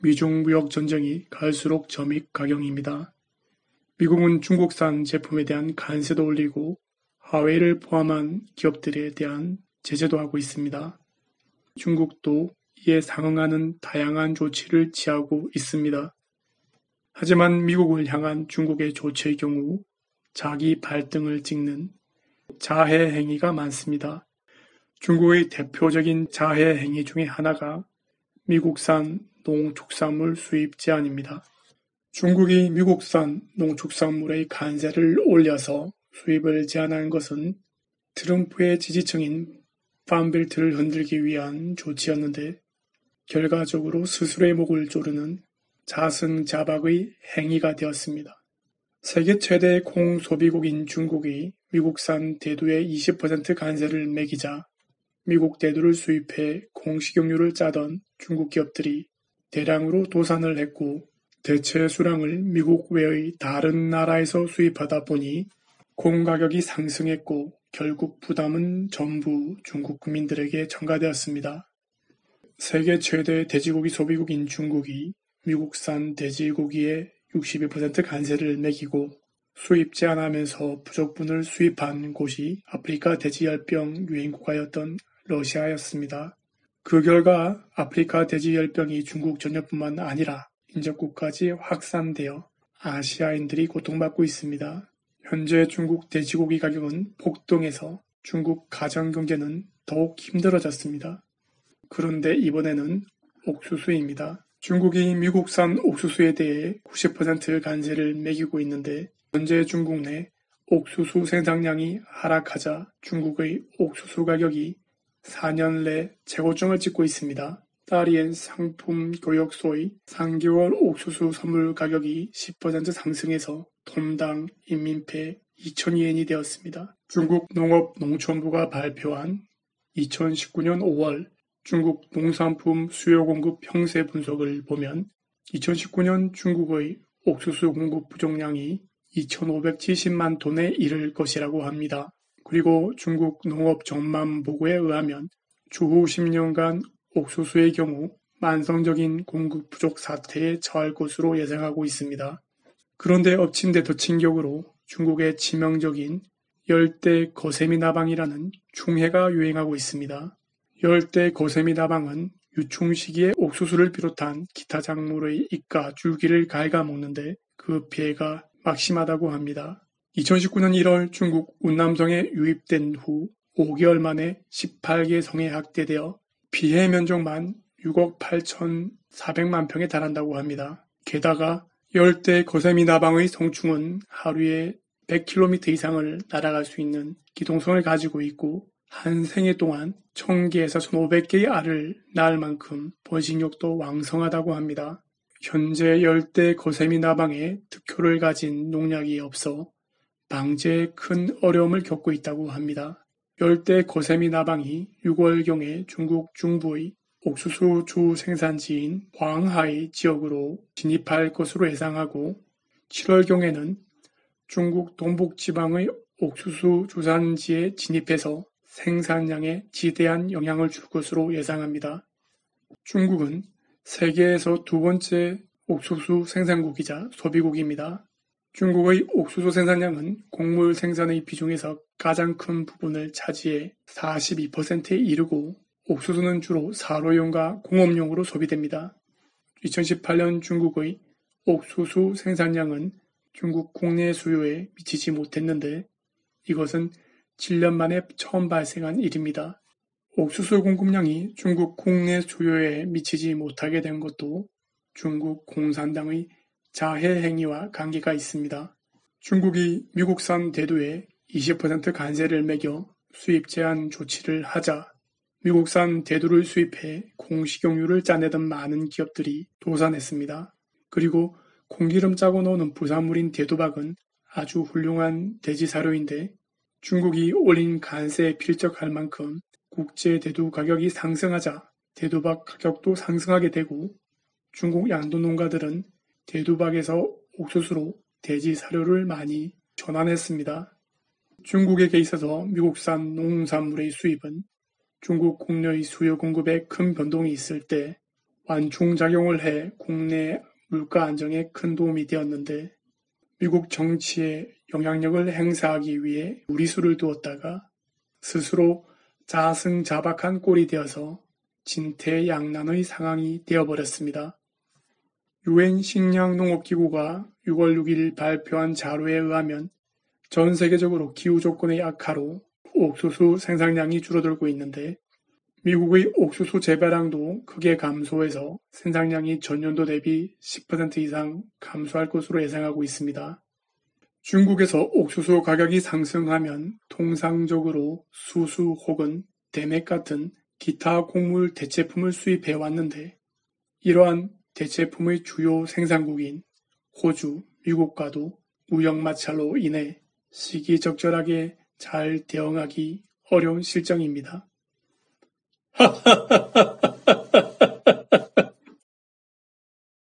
미중 무역 전쟁이 갈수록 점입가경입니다. 미국은 중국산 제품에 대한 관세도 올리고 화웨이를 포함한 기업들에 대한 제재도 하고 있습니다. 중국도 이에 상응하는 다양한 조치를 취하고 있습니다. 하지만 미국을 향한 중국의 조치의 경우 자기 발등을 찍는 자해 행위가 많습니다. 중국의 대표적인 자해 행위 중에 하나가 미국산 농축산물 수입 제한입니다. 중국이 미국산 농축산물의 관세를 올려서 수입을 제한한 것은 트럼프의 지지층인 팜벨트를 흔들기 위한 조치였는데 결과적으로 스스로의 목을 조르는 자승자박의 행위가 되었습니다. 세계 최대 콩 소비국인 중국이 미국산 대두에 20% 관세를 매기자 미국 대두를 수입해 콩 식용유를 짜던 중국 기업들이 대량으로 도산을 했고 대체 수량을 미국 외의 다른 나라에서 수입하다 보니 콩 가격이 상승했고 결국 부담은 전부 중국 국민들에게 전가되었습니다. 세계 최대 돼지고기 소비국인 중국이 미국산 돼지고기에 62% 관세를 매기고 수입 제한하면서 부족분을 수입한 곳이 아프리카 돼지열병 유행국가였던 러시아였습니다. 그 결과 아프리카 돼지열병이 중국 전역뿐만 아니라 인접국까지 확산되어 아시아인들이 고통받고 있습니다. 현재 중국 돼지고기 가격은 폭등해서 중국 가정경제는 더욱 힘들어졌습니다. 그런데 이번에는 옥수수입니다. 중국이 미국산 옥수수에 대해 90% 관세를 매기고 있는데 현재 중국 내 옥수수 생산량이 하락하자 중국의 옥수수 가격이 4년 내 최고점을 찍고 있습니다. 딸이엔 상품교역소의 3개월 옥수수 선물 가격이 10% 상승해서 톤당 인민폐 2,000위엔이 되었습니다. 중국 농업농촌부가 발표한 2019년 5월 중국 농산품 수요 공급 형세 분석을 보면 2019년 중국의 옥수수 공급 부족량이 2,570만 톤에 이를 것이라고 합니다. 그리고 중국 농업전망보고에 의하면 추후 10년간 옥수수의 경우 만성적인 공급 부족 사태에 처할 것으로 예상하고 있습니다. 그런데 엎친 데 덮친 격으로 중국의 치명적인 열대 거세미 나방이라는 충해가 유행하고 있습니다. 열대 거세미 나방은 유충 시기에 옥수수를 비롯한 기타 작물의 잎과 줄기를 갉아먹는데 그 피해가 막심하다고 합니다. 2019년 1월 중국 운남성에 유입된 후 5개월 만에 18개 성에 확대되어 피해 면적만 6억 8,400만 평에 달한다고 합니다. 게다가 열대 거세미 나방의 성충은 하루에 100km 이상을 날아갈 수 있는 기동성을 가지고 있고 한 생애 동안 1,000개에서 1,500개의 알을 낳을 만큼 번식력도 왕성하다고 합니다. 현재 열대 거세미 나방에 득효를 가진 농약이 없어 방제에 큰 어려움을 겪고 있다고 합니다. 열대 거세미 나방이 6월경에 중국 중부의 옥수수 주 생산지인 황하이 지역으로 진입할 것으로 예상하고 7월경에는 중국 동북지방의 옥수수 주산지에 진입해서 생산량에 지대한 영향을 줄 것으로 예상합니다. 중국은 세계에서 두 번째 옥수수 생산국이자 소비국입니다. 중국의 옥수수 생산량은 곡물 생산의 비중에서 가장 큰 부분을 차지해 42%에 이르고 옥수수는 주로 사료용과 공업용으로 소비됩니다. 2018년 중국의 옥수수 생산량은 중국 국내 수요에 미치지 못했는데 이것은 7년 만에 처음 발생한 일입니다. 옥수수 공급량이 중국 국내 수요에 미치지 못하게 된 것도 중국 공산당의 자해 행위와 관계가 있습니다. 중국이 미국산 대두에 20% 관세를 매겨 수입 제한 조치를 하자 미국산 대두를 수입해 콩식용유를 짜내던 많은 기업들이 도산했습니다. 그리고 콩기름 짜고 노는 부산물인 대두박은 아주 훌륭한 돼지 사료인데 중국이 올린 관세에 필적할 만큼 국제 대두 가격이 상승하자 대두박 가격도 상승하게 되고 중국 양도 농가들은 대두박에서 옥수수로 돼지 사료를 많이 전환했습니다. 중국에게 있어서 미국산 농산물의 수입은 중국 국내의 수요 공급에 큰 변동이 있을 때 완충작용을 해 국내 물가 안정에 큰 도움이 되었는데 미국 정치에 영향력을 행사하기 위해 무리수를 두었다가 스스로 자승자박한 꼴이 되어서 진퇴양난의 상황이 되어버렸습니다. 유엔 식량농업기구가 6월 6일 발표한 자료에 의하면 전 세계적으로 기후 조건의 악화로 옥수수 생산량이 줄어들고 있는데 미국의 옥수수 재배량도 크게 감소해서 생산량이 전년도 대비 10% 이상 감소할 것으로 예상하고 있습니다. 중국에서 옥수수 가격이 상승하면 통상적으로 수수 혹은 대맥 같은 기타 곡물 대체품을 수입해 왔는데 이러한 대체품의 주요 생산국인 호주, 미국과도 무역 마찰로 인해 시기적절하게 잘 대응하기 어려운 실정입니다.